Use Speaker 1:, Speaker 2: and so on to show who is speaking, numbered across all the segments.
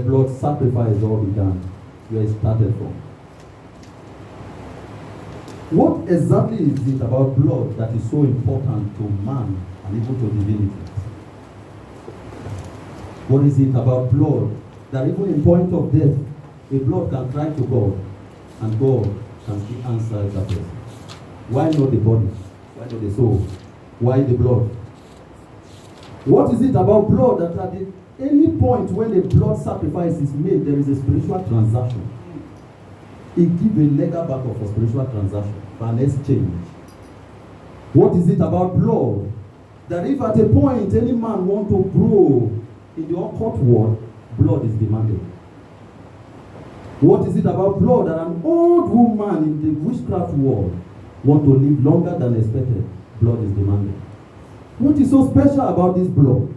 Speaker 1: where blood sacrifice all began, where it started from. What exactly is it about blood that is so important to man and even to divinity? What is it about blood that even in point of death, a blood can cry to God and God can still answer that person? Why not the body? Why not the soul? Why the blood? What is it about blood that at any point when a blood sacrifice is made, there is a spiritual transaction? It gives a legal battle for spiritual transaction, for an exchange. What is it about blood that if at a point any man want to grow in the occult world, blood is demanded? What is it about blood that an old woman in the witchcraft world want to live longer than expected? Blood is demanded. What is so special about this blood?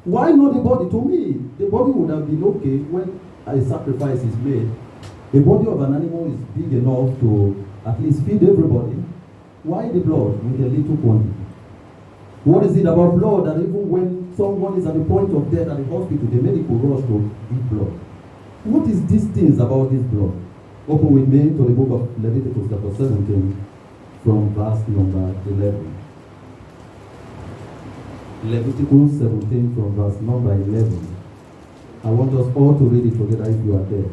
Speaker 1: Why not the body? To me, the body would have been okay when a sacrifice is made. The body of an animal is big enough to at least feed everybody. Why the blood with a little quantity? What is it about blood that even when someone is at the point of death at the hospital, the medical rush to give blood? What is these things about this blood? Open with me to the book of Leviticus chapter 17 from verse number 11. Leviticus 17 from verse number 11. I want us all to read it together if you are there.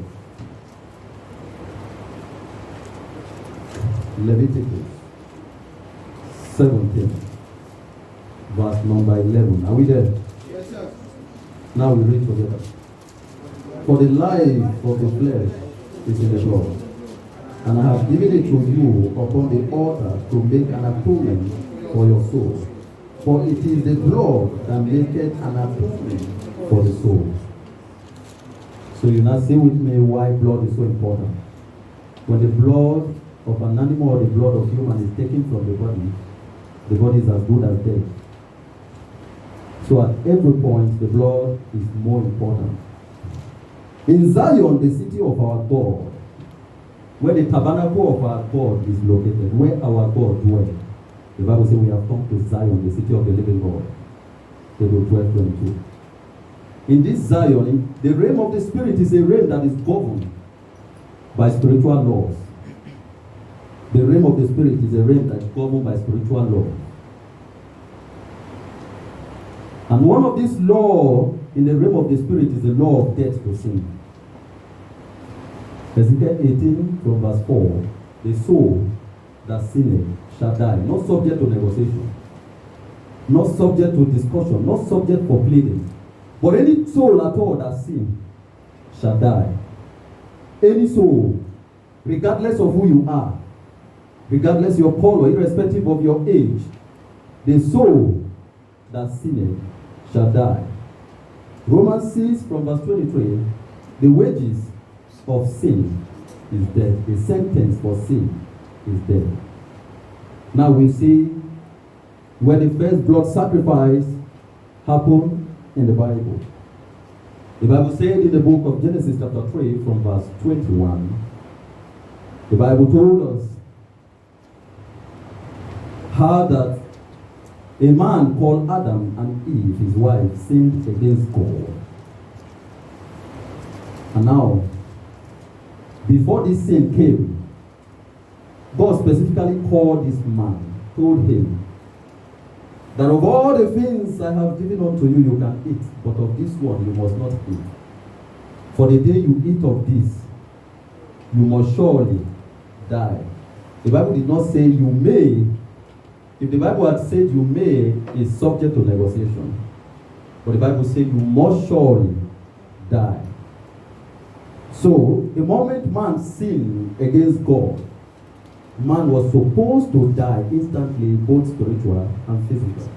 Speaker 1: Leviticus 17 verse number 11. Are we there?
Speaker 2: Yes, sir.
Speaker 1: Now we read together. For the life of the flesh is in the blood, and I have given it to you upon the altar to make an atonement for your soul. For it is the blood that maketh an atonement for the soul. So you now see with me why blood is so important. When the blood of an animal or the blood of human is taken from the body is as good as dead. So at every point, the blood is more important. In Zion, the city of our God, where the tabernacle of our God is located, where our God dwells, the Bible says we have come to Zion, the city of the living God. Hebrews 12:22. In this Zion, the realm of the Spirit is a realm that is governed by spiritual laws. The realm of the Spirit is a realm that is governed by spiritual laws. And one of these laws in the realm of the Spirit is the law of death to sin. Ezekiel 18 from verse 4, the soul that sinneth shall die, not subject to negotiation, not subject to discussion, not subject for pleading. But any soul at all that sin shall die. Any soul, regardless of who you are, regardless your color, irrespective of your age, the soul that sinneth shall die. Romans 6 from verse 23, the wages of sin is death. The sentence for sin is death. Now we see where the first blood sacrifice happened in the Bible. The Bible said in the book of Genesis chapter 3 from verse 21, the Bible told us how that a man called Adam and Eve, his wife, sinned against God. And now, before this sin came, God specifically called this man, told him that of all the things I have given unto you, you can eat, but of this one you must not eat. For the day you eat of this, you must surely die. The Bible did not say you may. If the Bible had said you may, it's subject to negotiation. But the Bible said you must surely die. So, the moment man sinned against God, man was supposed to die instantly, both spiritual and physical.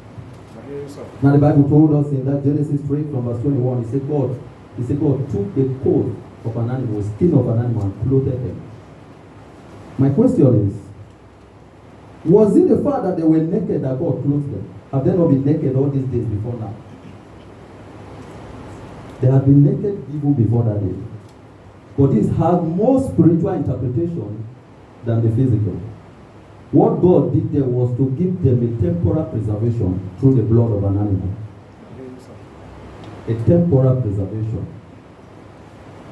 Speaker 1: Now the Bible told us in that Genesis 3 from verse 21, he said God took the coat of an animal, skin of an animal, and clothed them. My question is, was it the fact that they were naked that God clothed them? Have they not been naked all these days before now? They had been naked even before that day. But this had more spiritual interpretation than the physical. What God did there was to give them a temporal preservation through the blood of an animal. A temporal preservation.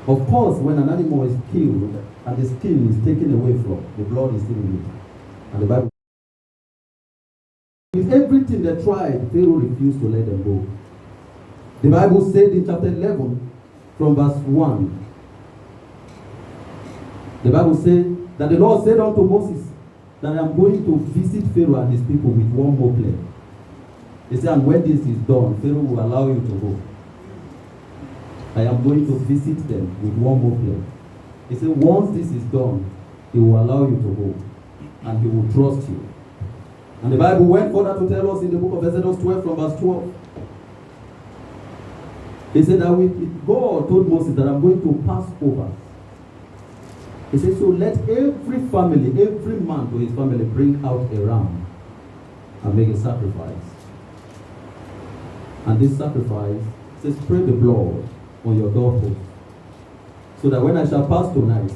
Speaker 1: Of course, when an animal is killed and the skin is taken away from, the blood is still in it. And the Bible, with everything they tried, Pharaoh refused to let them go. The Bible said in chapter 11, from verse 1, the Bible said that the Lord said unto Moses that I am going to visit Pharaoh and his people with one more plague. He said, and when this is done, Pharaoh will allow you to go. I am going to visit them with one more plague. He said, once this is done, he will allow you to go. And he will trust you. And the Bible went further to tell us in the book of Exodus 12 from verse 12. He said that God told Moses that I'm going to pass over. He said, so let every family, every man to his family bring out a ram and make a sacrifice. And this sacrifice says, spread the blood on your doorpost, so that when I shall pass tonight,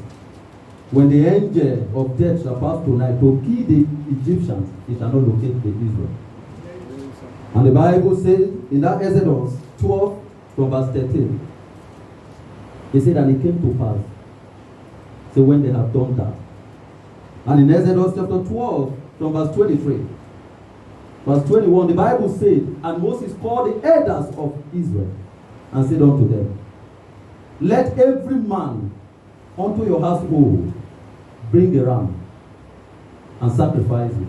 Speaker 1: when the angel of death shall pass tonight to kill the Egyptians, it shall not locate the Israel. And the Bible says in that Exodus 12 from verse 13, he said, and it came to pass. So when they have done that. And in Exodus chapter 12 from verse 23, verse 21, the Bible said, and Moses called the elders of Israel and said unto them, let every man unto your household bring a ram and sacrifice it,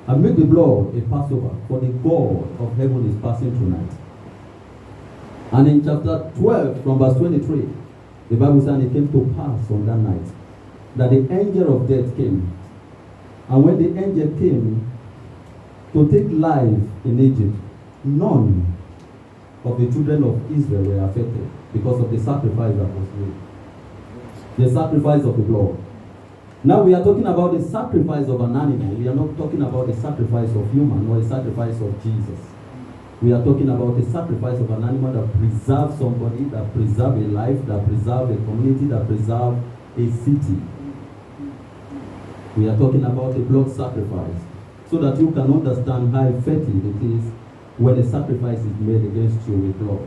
Speaker 1: and make the blood a Passover, for the God of heaven is passing tonight. And in chapter 12 from verse 23, the Bible says, and it came to pass on that night that the angel of death came. And when the angel came to take life in Egypt, none of the children of Israel were affected because of the sacrifice that was made. The sacrifice of the blood. Now we are talking about the sacrifice of an animal. We are not talking about the sacrifice of human or the sacrifice of Jesus. We are talking about the sacrifice of an animal that preserves somebody, that preserves a life, that preserves a community, that preserves a city. We are talking about a blood sacrifice, so that you can understand how effective it is when a sacrifice is made against you with blood.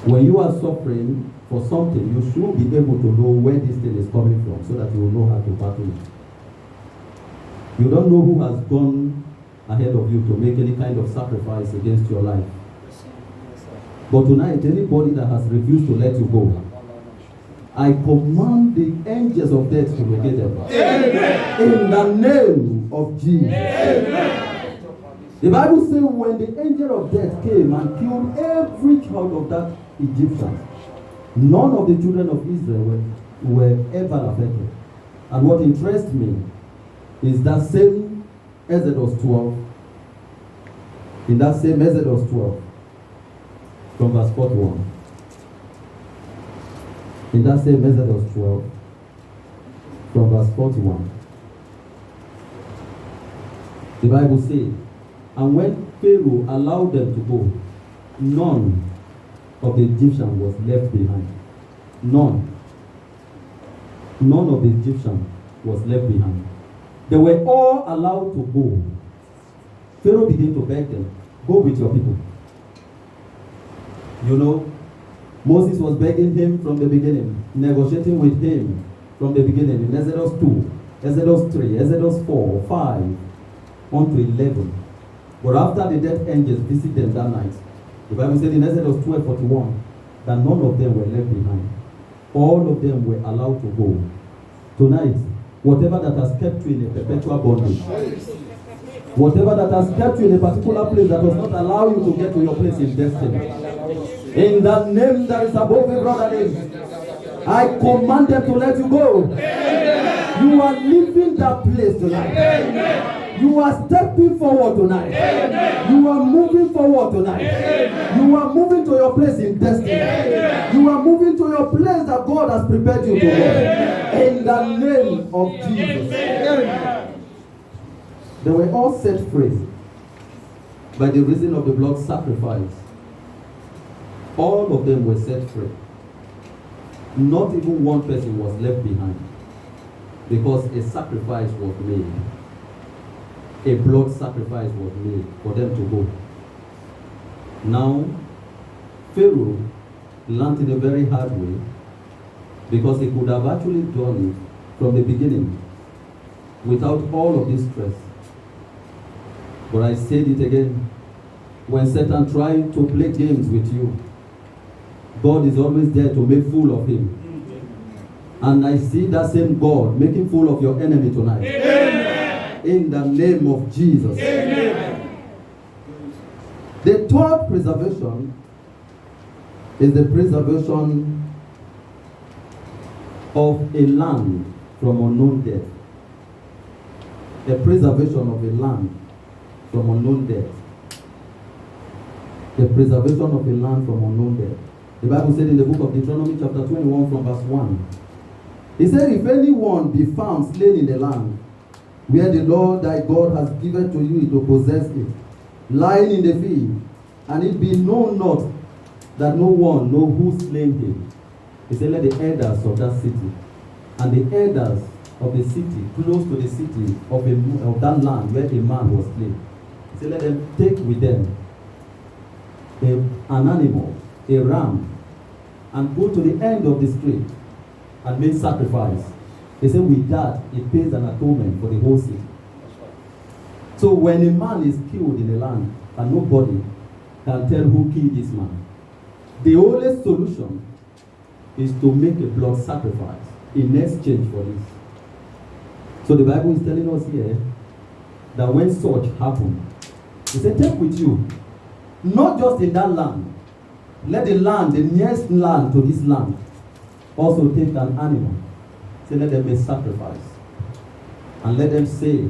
Speaker 1: When you are suffering for something, you should be able to know where this thing is coming from, so that you will know how to battle it. You don't know who has gone ahead of you to make any kind of sacrifice against your life. But tonight, anybody that has refused to let you go, I command the angels of death to locate them. Amen. In the name of Jesus. Amen. The Bible says when the angel of death came and killed every child of that Egyptian, none of the children of Israel were ever affected. And what interests me is that same Exodus 12, in that same Exodus 12, from verse 41. In that same Exodus 12, from verse 41. The Bible says, and when Pharaoh allowed them to go, none of the Egyptians was left behind. None. None of the Egyptians was left behind. They were all allowed to go. Pharaoh began to beg them, go with your people. You know, Moses was begging him from the beginning, negotiating with him from the beginning in Exodus 2, Exodus 3, Exodus 4, 5, on to 11. But after the death angels visited them that night, the Bible said in Exodus 12:41 that none of them were left behind. All of them were allowed to go. Tonight, whatever that has kept you in a perpetual bondage, whatever that has kept you in a particular place that does not allow you to get to your place in destiny, in the name that is above every other name, I command them to let you go. Amen. You are leaving that place tonight. Amen. You are stepping forward tonight. Amen. You are moving forward tonight. Amen. You are moving to your place in destiny. Amen. You are moving to your place that God has prepared you to go. In the name of Jesus. Amen. They were all set free by the reason of the blood sacrifice. All of them were set free. Not even one person was left behind, because a sacrifice was made. A blood sacrifice was made for them to go. Now, Pharaoh learned in a very hard way, because he could have actually done it from the beginning without all of this stress. But I said it again, when Satan tries to play games with you, God is always there to make fool of him. And I see that same God making fool of your enemy tonight. Amen. In the name of Jesus. Amen. The third preservation is the preservation of a land from unknown death. The preservation of a land from unknown death. The preservation of a land from unknown death. The Bible said in the book of Deuteronomy chapter 21 from verse 1, he said, if anyone be found slain in the land where the Lord thy God has given to you to possess it, lying in the field, and it be known not that no one know who slain him, he said, let the elders of that city and the elders of the city close to the city of that land where a man was slain, he said, let them take with them an animal, a ram, and go to the end of the street and make sacrifice. They say with that, it pays an atonement for the whole city. So when a man is killed in a land and nobody can tell who killed this man, the only solution is to make a blood sacrifice in exchange for this. So the Bible is telling us here that when such happens, he said, take with you, not just in that land, let the land, the nearest land to this land, also take an animal. Say, let them make sacrifice. And let them say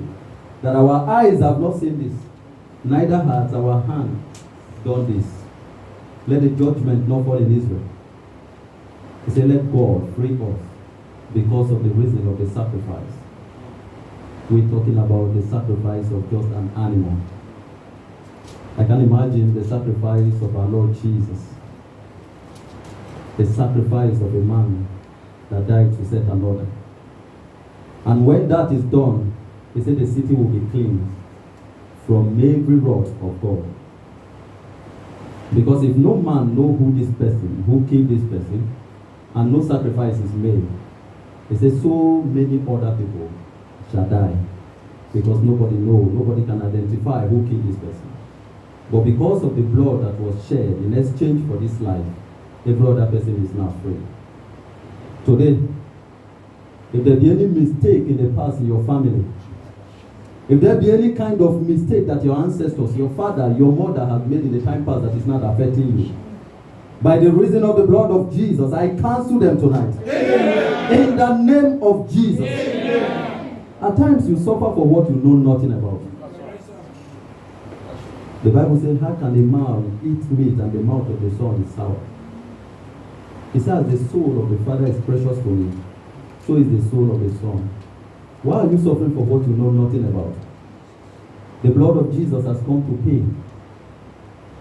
Speaker 1: that our eyes have not seen this, neither has our hand done this. Let the judgment not fall in Israel. He said, let God free us because of the reason of the sacrifice. We're talking about the sacrifice of just an animal. I can imagine the sacrifice of our Lord Jesus. The sacrifice of a man that died to set an order. And when that is done, he said the city will be cleansed from every wrath of God. Because if no man know who this person, who killed this person, and no sacrifice is made, he says so many other people shall die. Because nobody can identify who killed this person. But because of the blood that was shed in exchange for this life, every other person is now free. Today, if there be any mistake in the past in your family, if there be any kind of mistake that your ancestors, your father, your mother have made in the time past that is not affecting you, by the reason of the blood of Jesus, I cancel them tonight. Amen. In the name of Jesus. Amen. At times you suffer for what you know nothing about. The Bible says, how can a man eat meat and the mouth of the son is sour? He says, the soul of the Father is precious to me. So is the soul of the Son. Why are you suffering for what you know nothing about? The blood of Jesus has come to pay.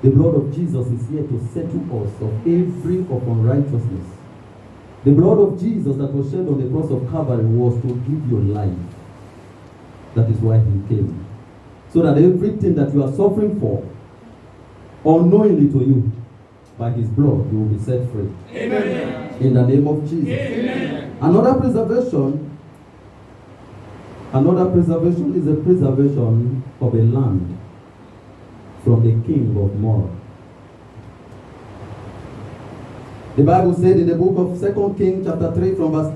Speaker 1: The blood of Jesus is here to settle us of every of unrighteousness. The blood of Jesus that was shed on the cross of Calvary was to give you life. That is why he came. So that everything that you are suffering for, unknowingly to you, by his blood, you will be set free. Amen. In the name of Jesus. Amen. Another preservation is a preservation of a land from the king of Moab. The Bible said in the book of 2 Kings chapter 3 from verse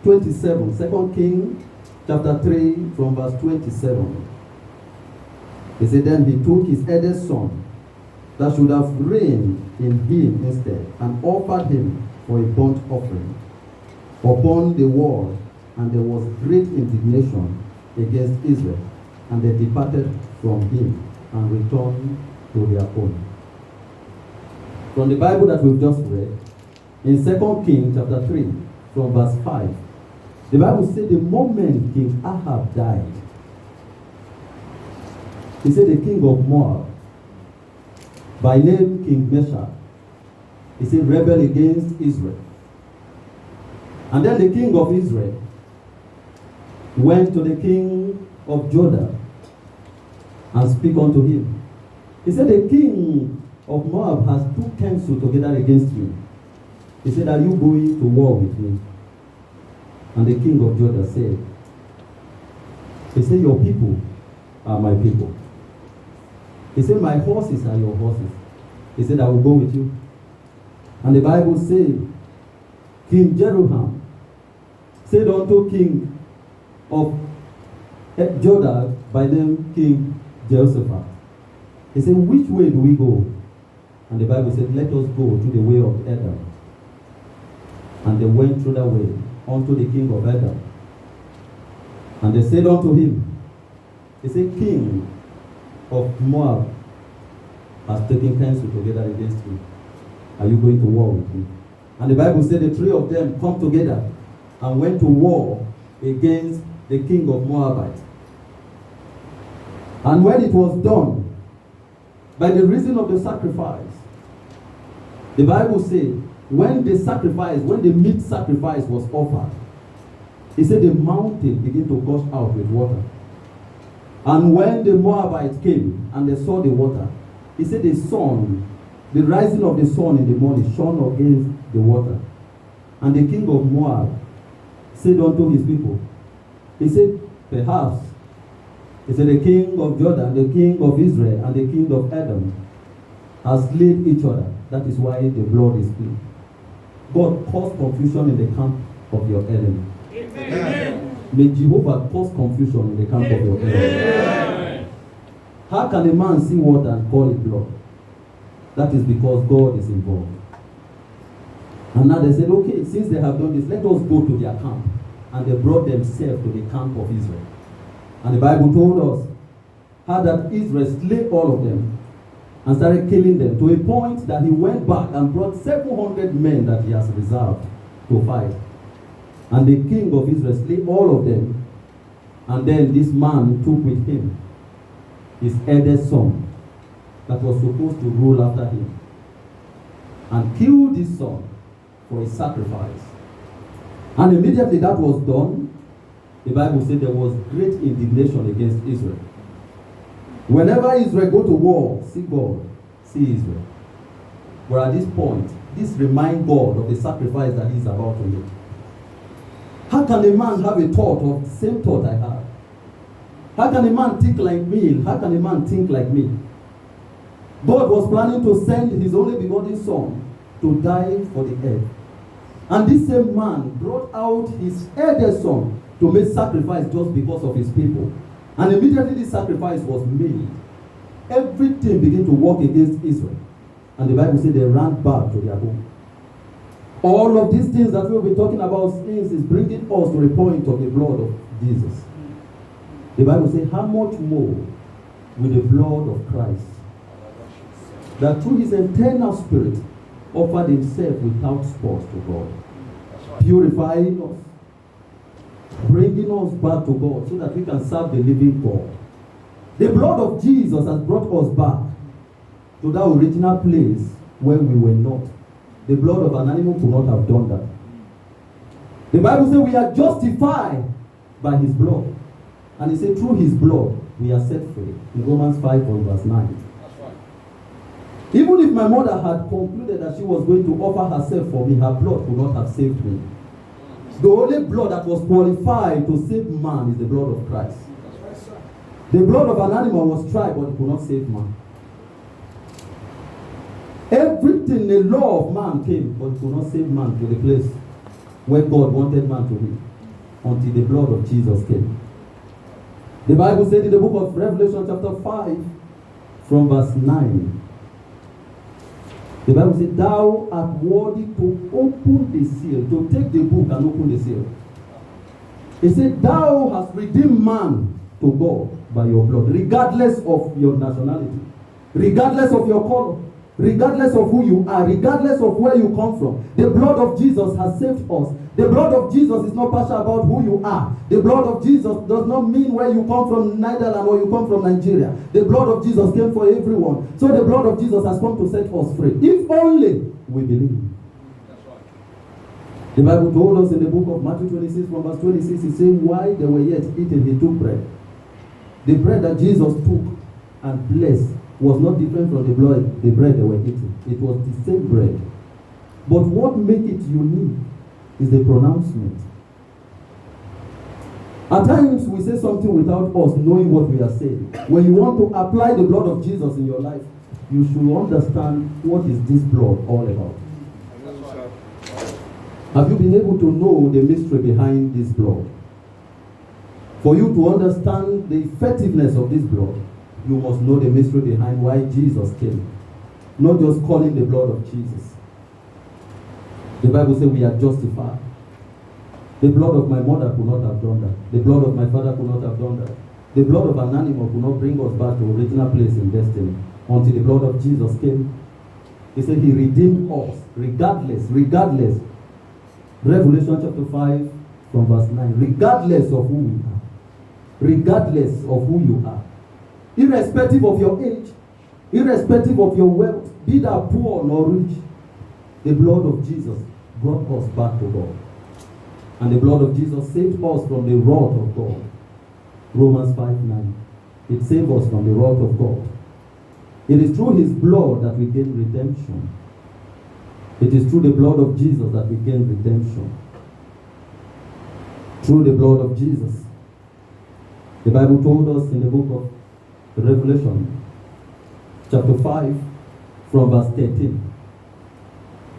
Speaker 1: 27. 2 Kings chapter 3 from verse 27. He said, then he took his eldest son, that should have reigned in him instead, and offered him for a burnt offering upon the wall, and there was great indignation against Israel, and they departed from him and returned to their own. From the Bible that we've just read, in 2 Kings chapter 3, from verse 5, the Bible said the moment King Ahab died, he said the king of Moab, by name King Meshach, he said rebel against Israel. And then the king of Israel went to the king of Judah and speak unto him. He said the king of Moab has two counsel together against you. He said, are you going to war with me? And the king of Judah said, he said, your people are my people. He said, my horses are your horses. He said, I will go with you. And the Bible said, King Jeroboam said unto King of Judah, by name King Jehoshaphat, he said, which way do we go? And the Bible said, let us go to the way of Edom. And they went through that way unto the king of Edom. And they said unto him, he said, king of Moab has taken counsel together against me. Are you going to war with me? And the Bible said the three of them come together and went to war against the king of Moabite. And when it was done, by the reason of the sacrifice, the Bible said, when the meat sacrifice was offered, he said the mountain began to gush out with water. And when the Moabites came and they saw the water, he said the sun, the rising of the sun in the morning shone against the water. And the king of Moab said unto his people, he said, perhaps, he said, the king of Jordan, the king of Israel, and the king of Edom has slain each other. That is why the blood is spilled. God cause confusion in the camp of your enemy. Amen. May Jehovah cause confusion in the camp of your enemy. Amen. How can a man see water and call it blood? That is because God is involved. And now they said, okay, since they have done this, let us go to their camp. And they brought themselves to the camp of Israel. And the Bible told us how that Israel slew all of them and started killing them, to a point that he went back and brought 700 men that he has reserved to fight. And the king of Israel slew all of them. And then this man took with him his eldest son that was supposed to rule after him, and killed his son for a sacrifice. And immediately that was done, the Bible said there was great indignation against Israel. Whenever Israel go to war, see God, see Israel. But at this point, this reminds God of the sacrifice that he is about to make. How can a man have a thought of the same thought I have? How can a man think like me? How can a man think like me? God was planning to send his only begotten son to die for the earth. And this same man brought out his eldest son to make sacrifice just because of his people. And immediately this sacrifice was made, everything began to work against Israel. And the Bible said they ran back to their home. All of these things that we'll be talking about is bringing us to the point of the blood of Jesus. The Bible says, how much more with the blood of Christ, that through his eternal spirit offered himself without spot to God, purifying us, bringing us back to God so that we can serve the living God. The blood of Jesus has brought us back to that original place where we were not. The blood of an animal could not have done that. The Bible says we are justified by his blood. And he said through his blood we are set free. In Romans 5 verse 9. That's right. Even if my mother had concluded that she was going to offer herself for me, her blood could not have saved me. The only blood that was qualified to save man is the blood of Christ. The blood of an animal was tried, but it could not save man. Everything, the law of man came, but it could not save man to the place where God wanted man to be, until the blood of Jesus came. The Bible said in the book of Revelation chapter 5, from verse 9, the Bible said, thou art worthy to open the seal, to take the book and open the seal. It said, thou hast redeemed man to God by your blood, regardless of your nationality, regardless of your color, regardless of who you are, regardless of where you come from. The blood of Jesus has saved us. The blood of Jesus is not partial about who you are. The blood of Jesus does not mean where you come from, Netherlands, or you come from Nigeria. The blood of Jesus came for everyone. So the blood of Jesus has come to set us free. If only we believe. That's right. The Bible told us in the book of Matthew 26, from verse 26, it says, while they were yet eating, he took bread. The bread that Jesus took and blessed was not different from the bread they were eating. It was the same bread. But what makes it unique is the pronouncement. At times we say something without us knowing what we are saying. When you want to apply the blood of Jesus in your life, you should understand what is this blood all about. Have you been able to know the mystery behind this blood? For you to understand the effectiveness of this blood, you must know the mystery behind why Jesus came. Not just calling the blood of Jesus. The Bible says we are justified. The blood of my mother could not have done that. The blood of my father could not have done that. The blood of an animal could not bring us back to original place in destiny until the blood of Jesus came. He said he redeemed us regardless. Revelation chapter 5 from verse 9. Regardless of who we are. Regardless of who you are. Irrespective of your age. Irrespective of your wealth. Be thou poor nor rich. The blood of Jesus brought us back to God. And the blood of Jesus saved us from the wrath of God. Romans 5:9. It saved us from the wrath of God. It is through his blood that we gain redemption. It is through the blood of Jesus that we gain redemption. Through the blood of Jesus. The Bible told us in the book of Revelation, chapter 5, from verse 13.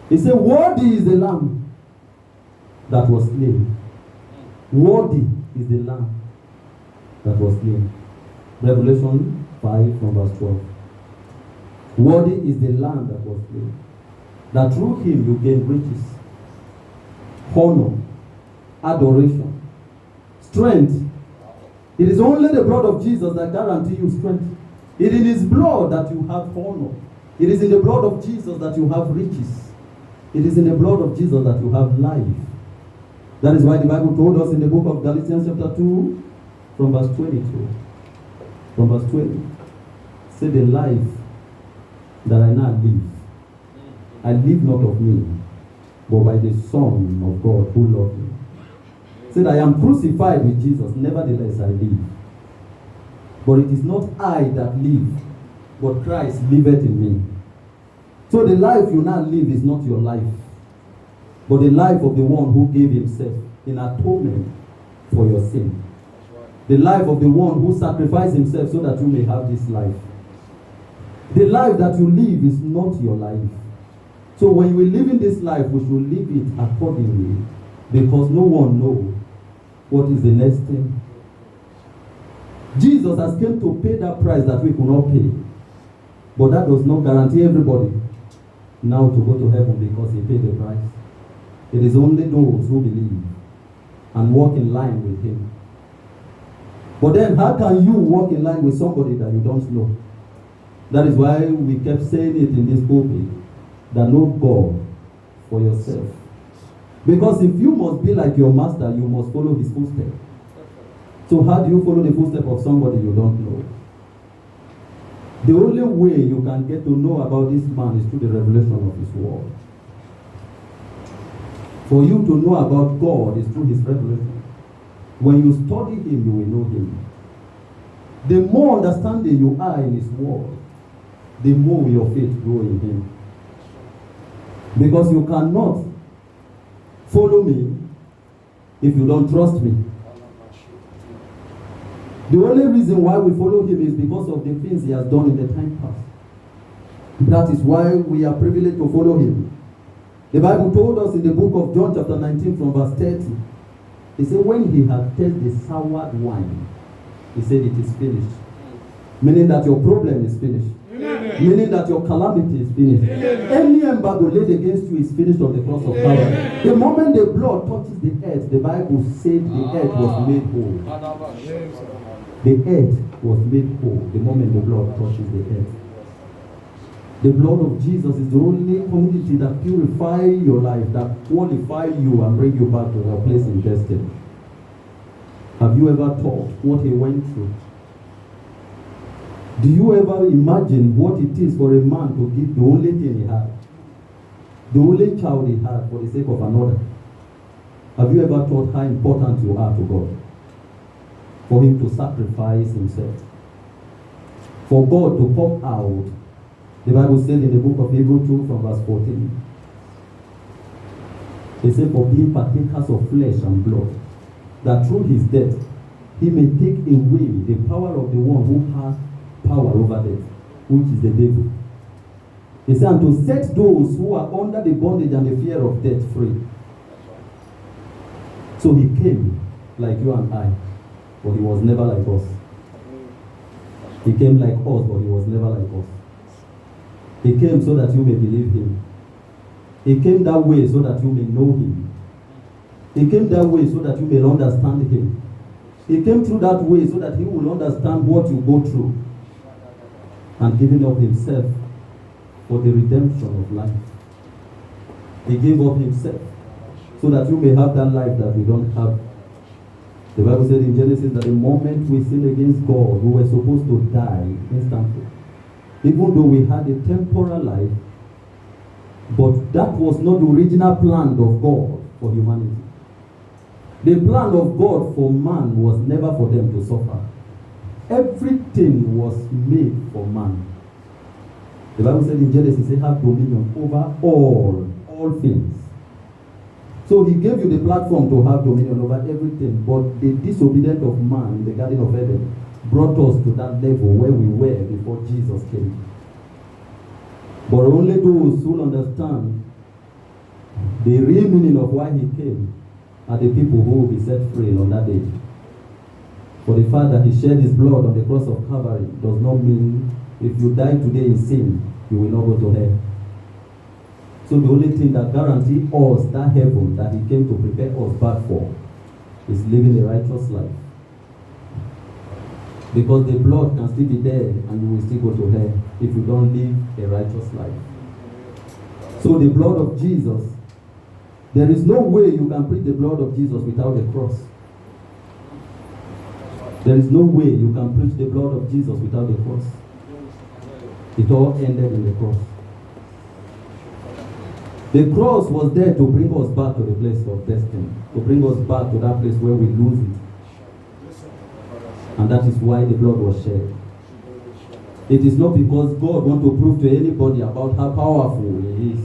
Speaker 1: It said, worthy is the Lamb that was slain. Worthy is the Lamb that was slain. Revelation 5 from verse 12. Worthy is the Lamb that was slain. That through him you gain riches, honor, adoration, strength. It is only the blood of Jesus that guarantees you strength. It is in his blood that you have honor. It is in the blood of Jesus that you have riches. It is in the blood of Jesus that you have life. That is why the Bible told us in the book of Galatians chapter 2 from verse 22. From verse 20. Say the life that I now live. I live not of me, but by the Son of God who loved me. Said I am crucified with Jesus, nevertheless I live. But it is not I that live, but Christ liveth in me. So the life you now live is not your life, but the life of the one who gave himself in atonement for your sin. The life of the one who sacrificed himself so that you may have this life. The life that you live is not your life. So when we live in this life, we should live it accordingly, because no one knows what is the next thing. Jesus has come to pay that price that we could not pay. But that does not guarantee everybody now to go to heaven because he paid the price. It is only those who believe and walk in line with him. But then how can you walk in line with somebody that you don't know? That is why we kept saying it in this pulpit, that know God for yourself. Because if you must be like your master, you must follow his footsteps. So how do you follow the footsteps of somebody you don't know? The only way you can get to know about this man is through the revelation of his word. For you to know about God is through his revelation. When you study him, you will know him. The more understanding you are in his word, the more will your faith grow in him. Because you cannot follow me if you don't trust me. The only reason why we follow him is because of the things he has done in the time past. That is why we are privileged to follow him. The Bible told us in the book of John chapter 19 from verse 30. He said when he had tasted the sour wine, he said it is finished. Meaning that your problem is finished. Amen. Meaning that your calamity is finished. Amen. Any embargo laid against you is finished on the cross of Calvary. The moment the blood touches the earth, the Bible said the earth was made whole. The earth was made whole the moment the blood touches the earth. The blood of Jesus is the only community that purifies your life, that qualifies you and bring you back to your place in destiny. Have you ever thought what he went through? Do you ever imagine what it is for a man to give the only thing he had, the only child he had, for the sake of another? Have you ever thought how important you are to God? For him to sacrifice himself. For God to come out. The Bible said in the book of Hebrews 2 from verse 14. He said, for being partakers of flesh and blood, that through his death, he may take away the power of the one who has power over death, which is the devil. He said, and to set those who are under the bondage and the fear of death free. So he came like you and I, but he was never like us. He came like us, but he was never like us. He came so that you may believe him. He came that way so that you may know him. He came that way so that you may understand him. He came through that way so that he will understand what you go through, and giving up himself for the redemption of life. He gave up himself so that you may have that life that we don't have. The Bible said in Genesis that the moment we sin against God, we were supposed to die instantly. Even though we had a temporal life, but that was not the original plan of God for humanity. The plan of God for man was never for them to suffer. Everything was made for man. The Bible said in Genesis, he had dominion over all things. So he gave you the platform to have dominion over everything, but the disobedience of man in the Garden of Eden brought us to that level where we were before Jesus came. But only those who understand the real meaning of why he came are the people who will be set free on that day. For the fact that he shed his blood on the cross of Calvary does not mean if you die today in sin, you will not go to hell. So the only thing that guarantees us that heaven that he came to prepare us back for is living a righteous life. Because the blood can still be there and you will still go to hell if you don't live a righteous life. So the blood of Jesus, there is no way you can preach the blood of Jesus without the cross. There is no way you can preach the blood of Jesus without the cross. It all ended in the cross. The cross was there to bring us back to the place of destiny, to bring us back to that place where we lose it. And that is why the blood was shed. It is not because God wants to prove to anybody about how powerful he is,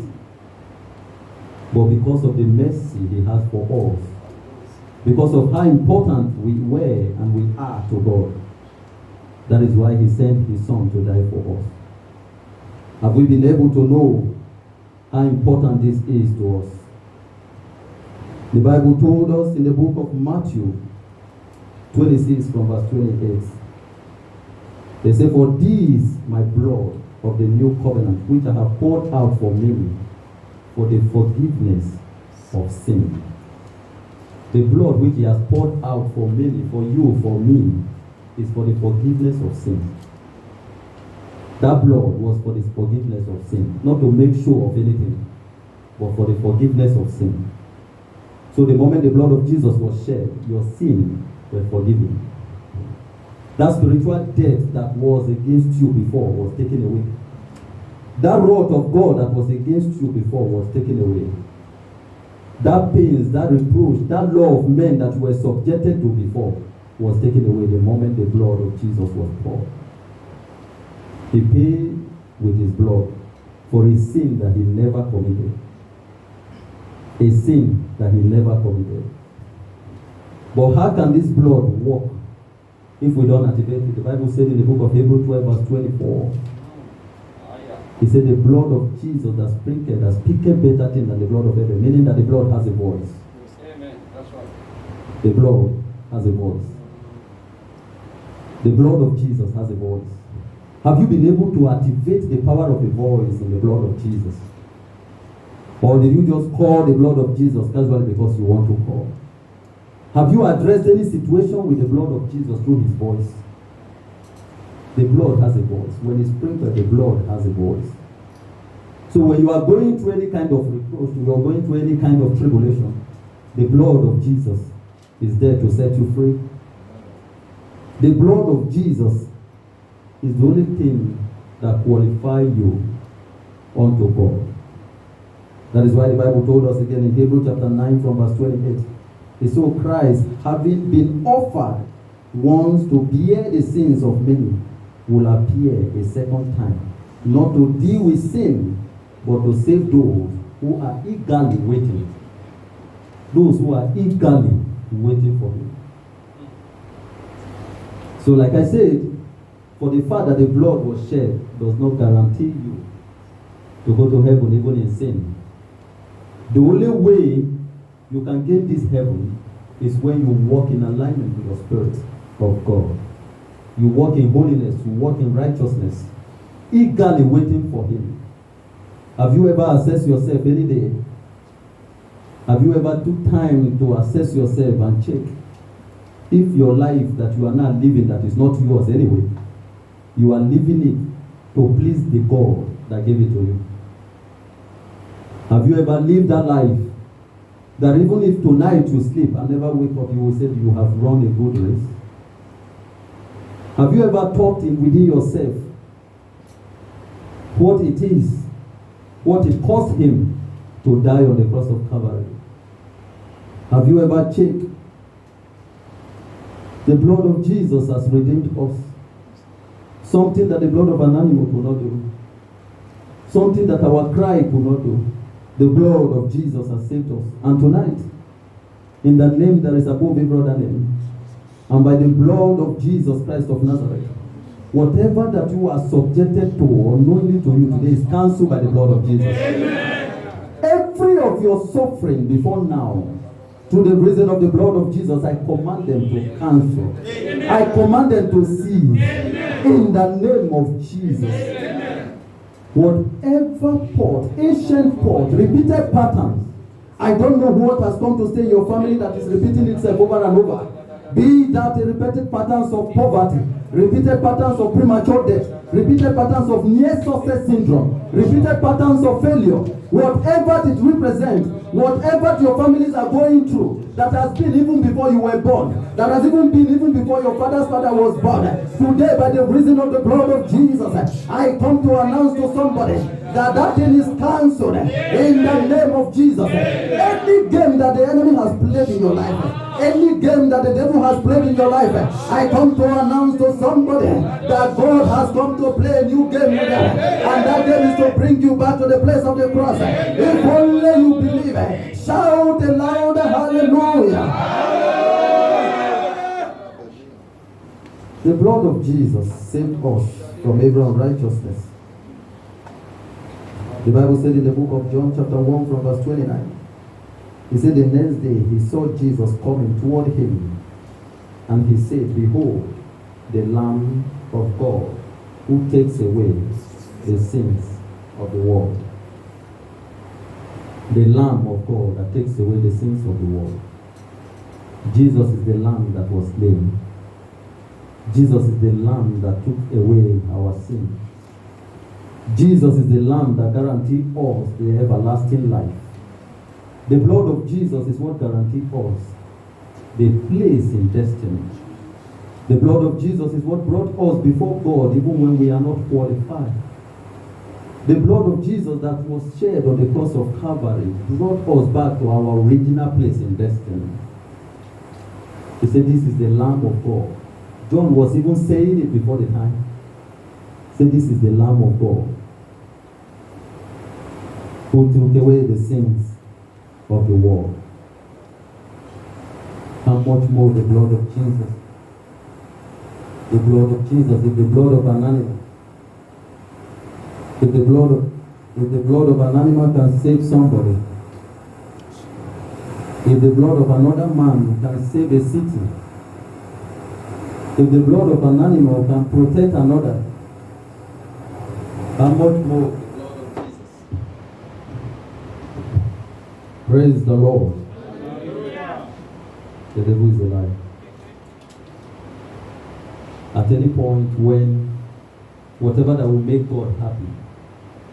Speaker 1: but because of the mercy he has for us. Because of how important we were and we are to God. That is why he sent his son to die for us. Have we been able to know how important this is to us? The Bible told us in the book of Matthew 26 from verse 28. They say, for this my blood of the new covenant, which I have poured out for many, for the forgiveness of sin. The blood which he has poured out for many, for you, for me, is for the forgiveness of sin. That blood was for the forgiveness of sin, not to make sure of anything, but for the forgiveness of sin. So the moment the blood of Jesus was shed, your sin were forgiven. That spiritual death that was against you before was taken away. That wrath of God that was against you before was taken away. That pains, that reproach, that law of men that you were subjected to before was taken away the moment the blood of Jesus was poured. He paid with his blood for a sin that he never committed. A sin that he never committed. But how can this blood work if we don't activate it? The Bible said in the book of Hebrews 12 verse 24, he said the blood of Jesus that sprinkled, that speaketh better thing than the blood of Abel, meaning that the blood has a voice.
Speaker 2: Amen. That's right.
Speaker 1: The blood has a voice. The blood of Jesus has a voice. Have you been able to activate the power of the voice in the blood of Jesus? Or did you just call the blood of Jesus casually because you want to call? Have you addressed any situation with the blood of Jesus through his voice? The blood has a voice. When it's sprinkled, the blood has a voice. So when you are going through any kind of reproach, you are going through any kind of tribulation, the blood of Jesus is there to set you free. The blood of Jesus is the only thing that qualifies you unto God. That is why the Bible told us again in Hebrews chapter 9 from verse 28. It says, Christ, having been offered once to bear the sins of many, will appear a second time, not to deal with sin, but to save those who are eagerly waiting Those who are eagerly waiting for him. So like I said, for the fact that the blood was shed does not guarantee you to go to heaven even in sin. The only way you can gain this heaven is when you walk in alignment with the Spirit of God. You walk in holiness, you walk in righteousness, eagerly waiting for him. Have you ever assessed yourself any day? Have you ever took time to assess yourself and check if your life that you are now living that is not yours anyway, you are living it to please the God that gave it to you? Have you ever lived that life that even if tonight you sleep and never wake up, you will say you have run a good race? Have you ever thought within yourself what it is, what it cost him to die on the cross of Calvary? Have you ever checked? The blood of Jesus has redeemed us. Something that the blood of an animal could not do. Something that our cry could not do. The blood of Jesus has saved us. And tonight, in the name that is above every other name, and by the blood of Jesus Christ of Nazareth, whatever that you are subjected to unknowingly to you today is cancelled by the blood of Jesus. Amen. Every of your suffering before now, through the reason of the blood of Jesus, I command them to cancel. Amen. I command them to cease. Amen. In the name of Jesus. Amen. Whatever port, ancient port, repeated patterns, I don't know what has come to stay in your family that is repeating itself over and over. Be that repeated patterns of poverty, repeated patterns of premature death, repeated patterns of near success syndrome, repeated patterns of failure, whatever it represents, whatever your families are going through, that has been even before you were born, that has even been even before your father's father was born. Today, by the reason of the blood of Jesus, I come to announce to somebody that thing is cancelled in the name of Jesus. Any game that the enemy has played in your life, any game that the devil has played in your life, I come to announce to somebody that God has come to play a new game with them. And that game is to bring you back to the place of the cross. If only you believe, shout a louder hallelujah. The blood of Jesus saved us from every unrighteousness. The Bible said in the book of John chapter 1 from verse 29, he said the next day he saw Jesus coming toward him, and he said, behold, the Lamb of God who takes away the sins of the world. The Lamb of God that takes away the sins of the world. Jesus is the Lamb that was slain. Jesus is the Lamb that took away our sin. Jesus is the Lamb that guarantees us the everlasting life. The blood of Jesus is what guarantees us the place in destiny. The blood of Jesus is what brought us before God even when we are not qualified. The blood of Jesus that was shed on the cross of Calvary brought us back to our original place in destiny. He said, this is the Lamb of God. John was even saying it before the time. He said, this is the Lamb of God who took away the sins of the world. How much more the blood of Jesus? The blood of Jesus is the blood of an animal. If the blood of an animal can save somebody, if the blood of another man can save a city, if the blood of an animal can protect another, how much more the blood of Jesus? Praise the Lord. Hallelujah. The devil is a liar. At any point when whatever that will make God happy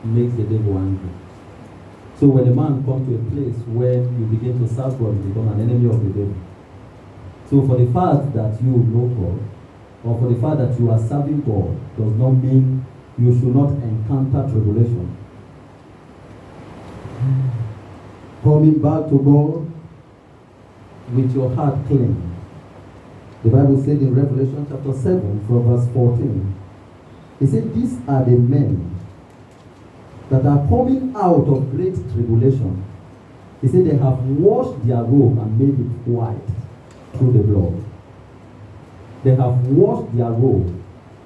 Speaker 1: makes the devil angry. So when a man comes to a place where you begin to serve God, you become an enemy of the devil. So for the fact that you know God, or for the fact that you are serving God, does not mean you should not encounter tribulation. Coming back to God with your heart clean. The Bible said in Revelation chapter 7 from verse 14, it said, these are the men that are coming out of great tribulation He said they have washed their robe and made it white through the blood. They have washed their robe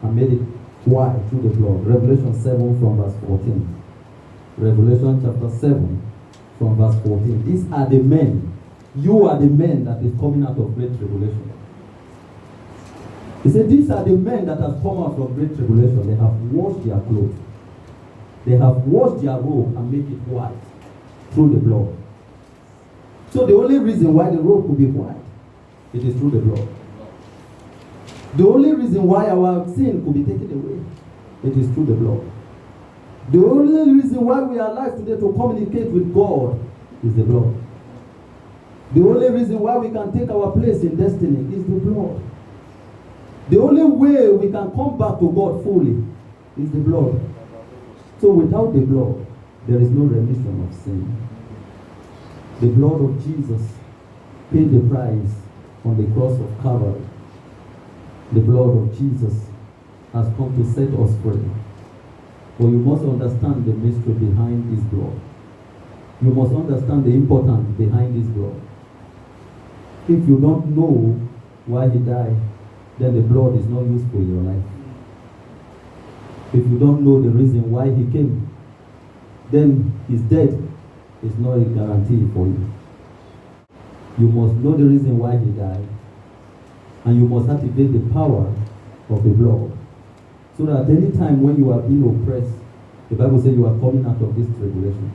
Speaker 1: and made it white through the blood. Revelation 7 from verse 14. Revelation chapter 7 from verse 14. These are the men. You are the men that is coming out of great tribulation. He said, these are the men that have come out from great tribulation. They have washed their clothes. They have washed their robe and make it white through the blood. So the only reason why the robe could be white, it is through the blood. The only reason why our sin could be taken away, it is through the blood. The only reason why we are alive today to communicate with God is the blood. The only reason why we can take our place in destiny is the blood. The only way we can come back to God fully is the blood. So without the blood, there is no remission of sin. The blood of Jesus paid the price on the cross of Calvary. The blood of Jesus has come to set us free. But you must understand the mystery behind this blood. You must understand the importance behind this blood. If you don't know why he died, then the blood is not useful in your life. If you don't know the reason why he came, then his death is not a guarantee for you. You must know the reason why he died, and you must activate the power of the blood. So that any time when you are being oppressed, the Bible says you are coming out of this tribulation.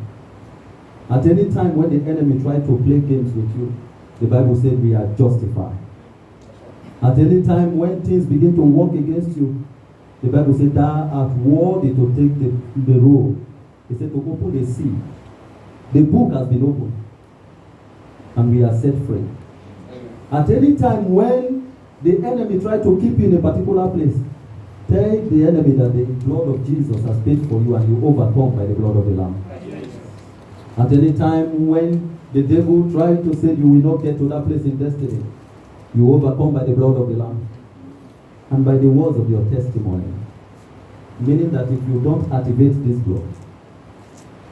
Speaker 1: At any time when the enemy tries to play games with you, the Bible says we are justified. At any time when things begin to work against you, the Bible says thou art worthy to take the road. He said to open the sea. The book has been opened, and we are set free. At any time when the enemy tries to keep you in a particular place, tell the enemy that the blood of Jesus has paid for you and you overcome by the blood of the Lamb. At any time when the devil tries to say you will not get to that place in destiny, you overcome by the blood of the Lamb and by the words of your testimony. Meaning that if you don't activate this blood,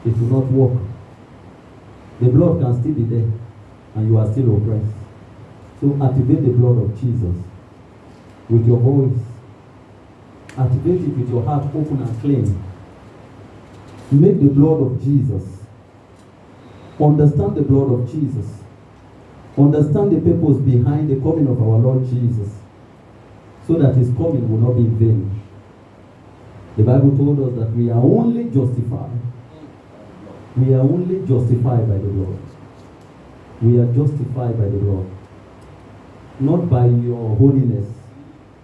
Speaker 1: it will not work. The blood can still be there and you are still oppressed. So activate the blood of Jesus with your voice. Activate it with your heart open and clean. Make the blood of Jesus. Understand the blood of Jesus. Understand the purpose behind the coming of our Lord Jesus, so that his coming will not be in vain. The Bible told us that we are only justified. We are only justified by the blood. We are justified by the blood. Not by your holiness,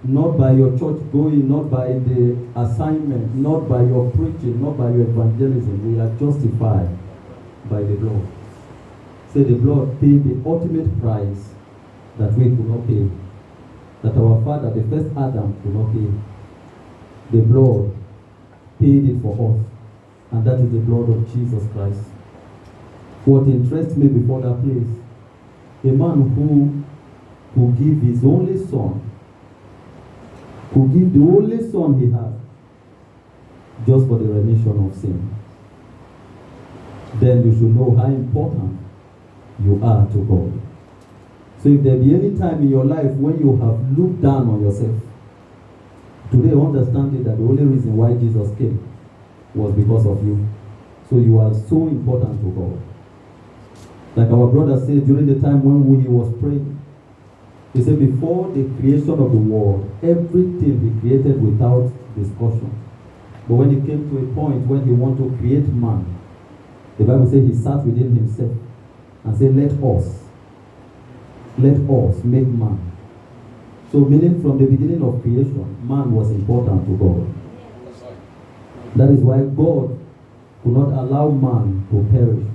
Speaker 1: not by your church going, not by the assignment, not by your preaching, not by your evangelism. We are justified by the blood. Say the blood paid the ultimate price that we could not pay. That our father, the first Adam, could not pay. The blood paid it for us. And that is the blood of Jesus Christ. What interests me before that place, a man who gave his only son, who gave the only son he had, just for the remission of sin. Then you should know how important you are to God. So if there be any time in your life when you have looked down on yourself, today understand it that the only reason why Jesus came was because of you. So you are so important to God. Like our brother said during the time when he was praying, he said before the creation of the world, everything he created without discussion. But when he came to a point when he wanted to create man, the Bible says he sat within himself and said, let us make man. So meaning from the beginning of creation, man was important to God. That is why God could not allow man to perish.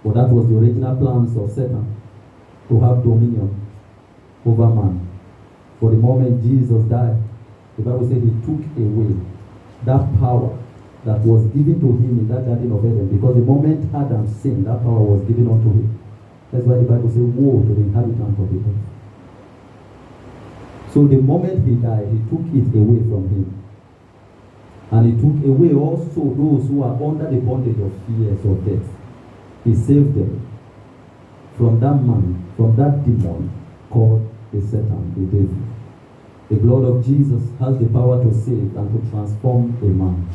Speaker 1: But that was the original plans of Satan, to have dominion over man. For the moment Jesus died, the Bible said he took away that power that was given to him in that Garden of Eden. Because the moment Adam sinned, that power was given unto him. That's why the Bible says, woe to the inhabitants of the earth. So the moment he died, he took it away from him. And he took away also those who are under the bondage of fears of death. He saved them. from that man, from that demon called the Satan, the devil. The blood of Jesus has the power to save and to transform a man.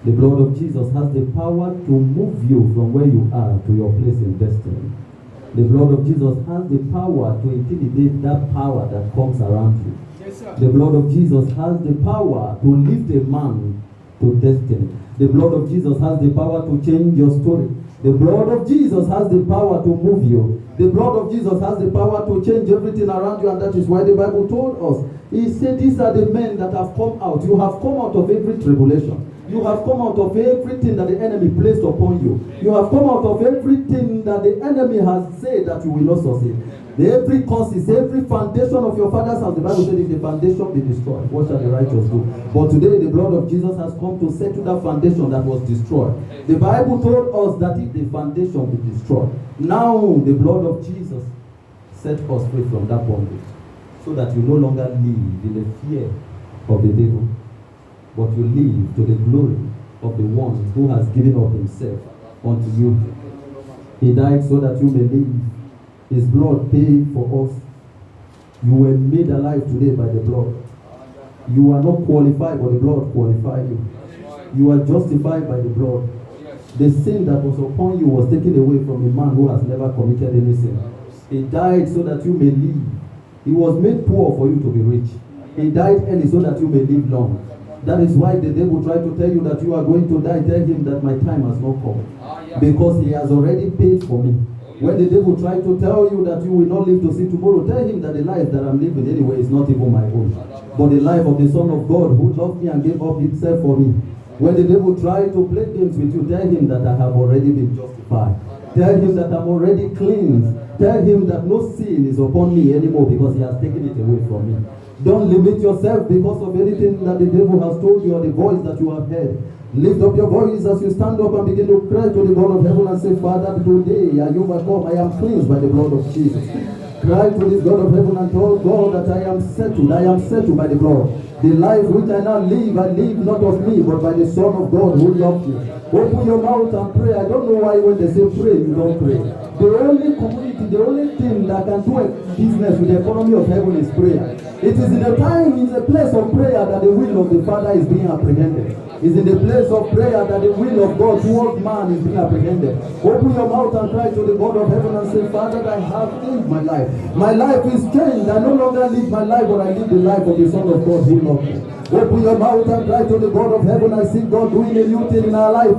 Speaker 1: The blood of Jesus has the power to move you from where you are to your place in destiny. The blood of Jesus has the power to intimidate that power that comes around you.
Speaker 2: Yes, sir.
Speaker 1: The blood of Jesus has the power to lift a man to destiny. The blood of Jesus has the power to change your story. The blood of Jesus has the power to move you. The blood of Jesus has the power to change everything around you, and that is why the Bible told us. He said, these are the men that have come out. You have come out of every tribulation. You have come out of everything that the enemy placed upon you. You have come out of everything that the enemy has said that you will not succeed. Every causes, every foundation of your father's house, the Bible said, if the foundation be destroyed, what shall the righteous do? But today the blood of Jesus has come to settle that foundation that was destroyed. The Bible told us that if the foundation be destroyed, now the blood of Jesus set us free from that bondage, so that you no longer live in the fear of the devil, but you live to the glory of the one who has given up himself unto you. He died so that you may live. His blood paid for us. You were made alive today by the blood. You are not qualified, but the blood qualified you. You are justified by the blood. The sin that was upon you was taken away from a man who has never committed any sin. He died so that you may live. He was made poor for you to be rich. He died early so that you may live long. That is why the devil tried to tell you that you are going to die. Tell him that my time has not come, because he has already paid for me. When the devil tried to tell you that you will not live to see tomorrow, tell him that the life that I'm living anyway is not even my own, but the life of the Son of God who loved me and gave up himself for me. When the devil tried to play games with you, tell him that I have already been justified. Tell him that I'm already cleansed. Tell him that no sin is upon me anymore, because he has taken it away from me. Don't limit yourself because of anything that the devil has told you or the voice that you have heard. Lift up your voice as you stand up and begin to cry to the God of heaven and say, Father, today I overcome. I am cleansed by the blood of Jesus. Cry to this God of heaven and tell God that I am settled. I am settled by the blood. The life which I now live, I live not of me, but by the Son of God who loved me. Open your mouth and pray. I don't know why when they say pray, you don't pray. The only community, the only thing that can do a business with the economy of heaven is prayer. It is in the time, in the place of prayer that the will of the Father is being apprehended. It's in the place of prayer that the will of God towards man is being apprehended. Open your mouth and cry to the God of heaven and say, Father, I have changed my life. My life is changed. I no longer live my life, but I live the life of the Son of God who loved me. Open your mouth and cry to the God of heaven. I see God doing a new thing in our life.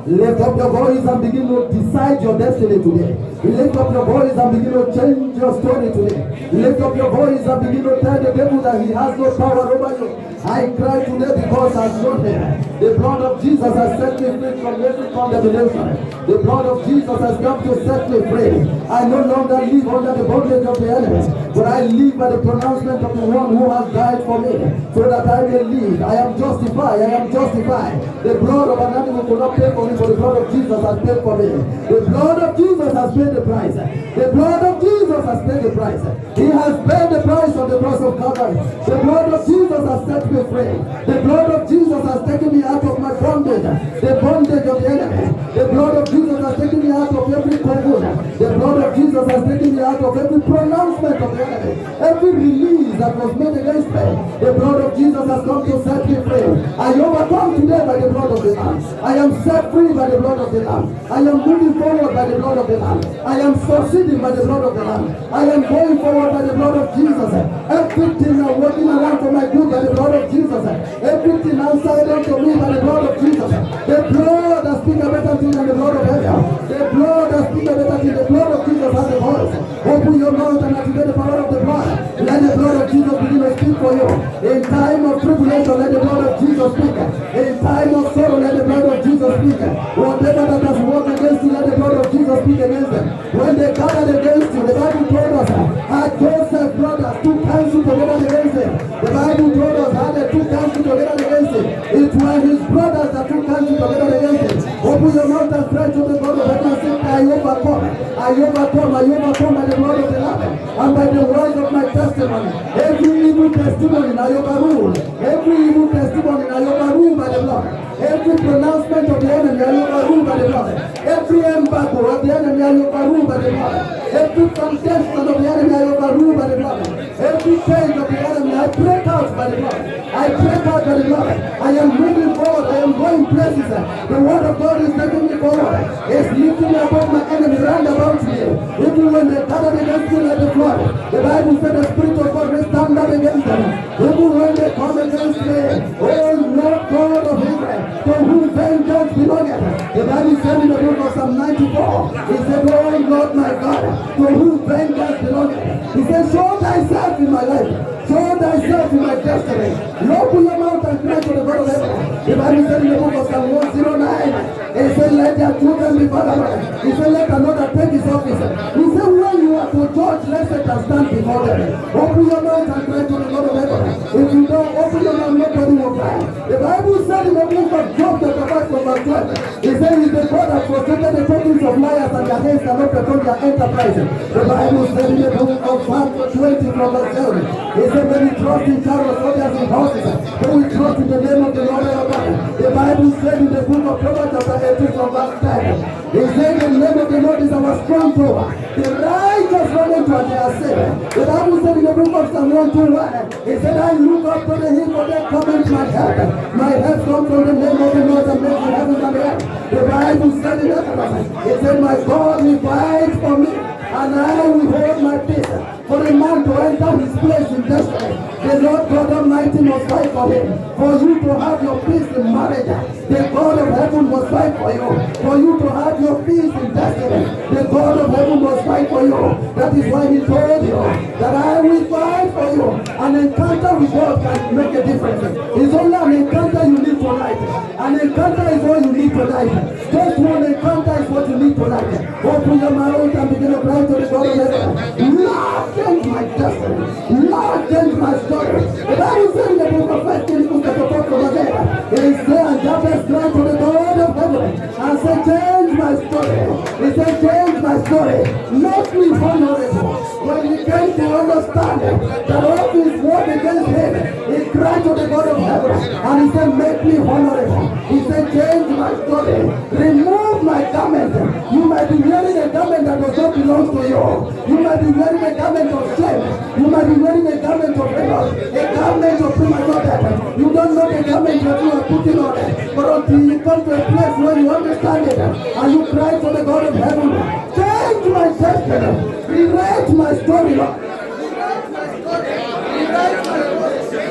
Speaker 1: Lift up your voice and begin to decide your destiny today. Lift up your voice and begin to change your story today. Lift up your voice and begin to tell the devil that he has no power over you. I cry today because I've known him. The blood of Jesus has set me free from every condemnation. The blood of Jesus has come to set me free. I no longer live under the bondage of the enemy, but I live by the pronouncement of the one who has died for me, so that I may live. I am justified. I am justified. The blood of an animal could not pay for me, but the blood of Jesus has paid for me. The blood of Jesus has paid the price. The blood of Jesus has paid the price. He has paid the price on the cross of Calvary. The blood of Jesus has set me free. The blood of Jesus has taken me out of my bondage, the bondage of the enemy. The blood of Jesus has taken me out of every covenant. The blood of Jesus has taken me out of every pronouncement of the enemy. Every release that was made against me, the blood of Jesus has come to set me free. I overcome today by the blood of the Lamb. I am set free by the blood of the Lamb. I am moving forward by the blood of the Lamb. I am succeeding by the blood of the Lamb. I am going forward by the blood of Jesus. Everything I'm working around for my good by the blood of Jesus. Everything outside unto me by the blood of Jesus. The blood that speaks a better thing than the blood of Abel. The blood that speaks a better thing. The blood of Jesus has a voice. Open your mouth and activate the power of the blood. Let the blood of Jesus begin to speak for you. In time of tribulation, let the blood of Jesus speak. In time of sorrow, let the blood of Jesus speak. Whatever that has worked against you, let the blood of Jesus speak against them. When they gathered against you, the Bible told us how Joseph's brothers took counsel together against him. The Bible told us how they took counsel together against him. It was his brothers that took counsel together against him. Open your mouth and cry to the God of heaven and say, I overcome. I overcome. I overcome by the blood of the Lamb and by the words of my testimony. Every evil testimony I overrule. Every evil testimony I overrule by the blood. Every pronouncement of the enemy, I overrule by the blood. Every embargo of the enemy, I overrule by the blood. Every contention of the enemy, I overrule by the blood. Every change of the enemy, I break out by the blood. I break out by the blood. I am moving forward. I am going places. The word of God is taking me forward. It's lifting me above my enemy round about me. Even when they gathered against me like a flood, the Bible said the Spirit of God will stand up against them. Even when they come against me, oh Lord God of Israel, to whom vengeance belongeth. The Bible said in the book of Psalm 94, he said, oh Lord my God, to whom vengeance belongeth. He said, show thyself in my life. Show thyself in my destiny. Open your mouth and cry to the God of heaven. The Bible said in the book of Psalm 109, he said, let their children be fatherless. He said, let another take his office. He said, when you are to judge, let Satan stand before them. Open your mouth and cry to the God of heaven. If you don't open your mouth, nobody will cry. The Bible said in the book of Job, chapter 5, verse 12, he said, he's the God that frustrated the tokens of liars and their hands cannot perform their enterprise. The Bible said in the book of Psalm 20, verse 7, he said, when we trust in chariots, others in horses, when we trust in the name of the Lord our God. The Bible said in the book of Proverbs, chapter 18, verse 10, he said, the name of the Lord is our strong tower. The righteous run into and they are saved. The Bible said in the book of Psalm 121, he said, I look up to the hill for their coming my help. My help comes from the name of the Lord that makes the heavens and the earth. The Bible said in Exodus, it said, my God will fight for me, and I will hold my peace. For a man to enter his place in destiny, the Lord God Almighty must fight for him. For you to have your peace in marriage, the God of heaven must fight for you. For you to have your peace in destiny, the God of heaven must fight for you. That is why he told you that I will fight for you. An encounter with God can make a difference. It's only an encounter you need tonight. An encounter is all you need tonight. Just one encounter is what you need tonight. Open your mouth and begin to cry to the God of heaven. Lord, change my destiny. Lord, change my story. The Bible says in the book of 1 Timothy chapter 4 verse 8, it is there and Jabez cried to the God of heaven and said, change my story. He said, change my story. Make me vulnerable. When he came to understand that all this work against him, he cried to the God of heaven and he said, make me vulnerable. He said, change my story. Remove my garment. You might be wearing a garment that does not belong to you. You might be wearing a garment of shame. You might be wearing a garment of rebel, a garment of premature death. You don't know the garment that you are putting on. But until you come to a place where you understand it and you cry to the God of heaven, change my destiny. Rewrite my story, Lord. Rewrite my story. Rewrite my story.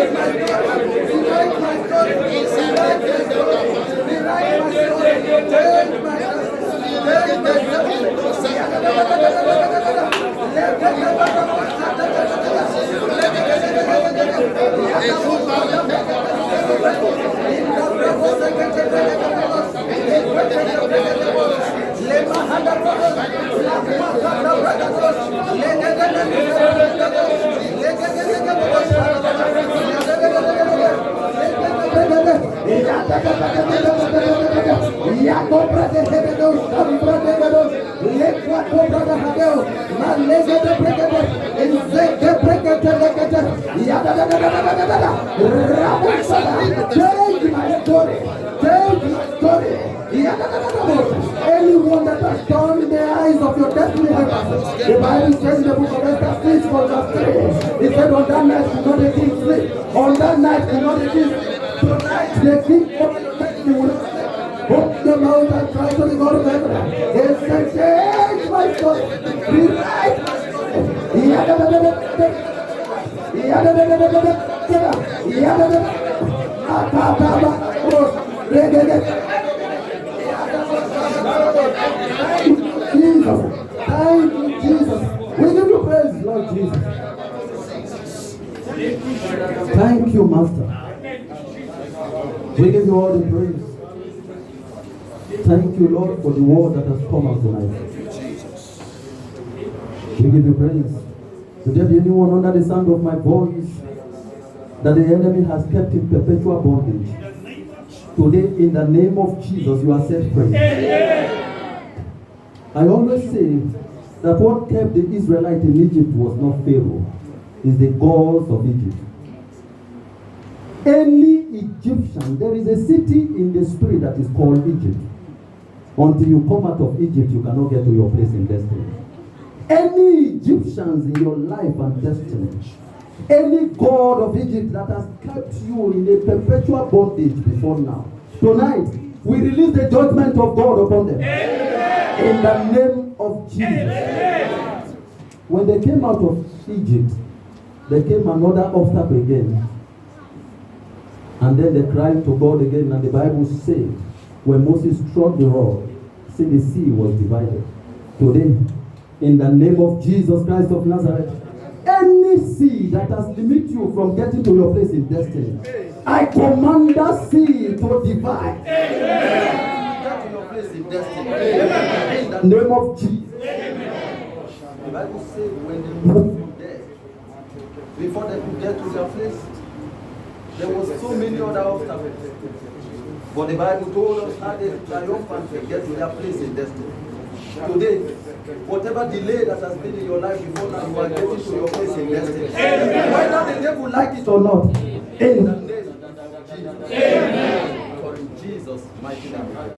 Speaker 1: Rewrite my story. Rewrite my story. Rewrite my story. Rewrite my story. Change my anyone that has turned the eyes of your destiny helpers. The Bible says in the book of Esther 6 verse 3, it said on that night could not the king sleep. On that night could not the king sleep. Tonight the king opened your destiny will open your mouth and cry to the God of heaven. He said, change my story. Rewrite my Thank you, Jesus. We give you praise, Lord Jesus. Thank you, Master. We give you all the praise. Thank you, Lord, for the word that has come out tonight. We give you praise. Should there be anyone under the sound of my voice that the enemy has kept in perpetual bondage, today, in the name of Jesus, you are set free. I always say that what kept the Israelites in Egypt was not Pharaoh, it's the gods of Egypt. Any Egyptian, there is a city in the spirit that is called Egypt. Until you come out of Egypt, you cannot get to your place in destiny. Any Egyptians in your life and destiny, any god of Egypt that has kept you in a perpetual bondage before now, tonight, we release the judgment of God upon them. Amen. In the name of Jesus. Amen. When they came out of Egypt, there came another obstacle again. And then they cried to God again, and the Bible said, when Moses struck the rod, see, the sea was divided. Today, in the name of Jesus Christ of Nazareth, any sea that has limited you from getting to your place in destiny, I command that sea to divide. Get to your place in destiny. In the name of Jesus. The Bible says when they moved from there, before they could get to their place, there was so many other obstacles. But the Bible told us how they triumphantly get to their place in destiny. Today, whatever delay that has been in your life before now, you are getting to your place in destiny. Whether the devil like it or not, in the name of Jesus. For in Jesus' mighty name.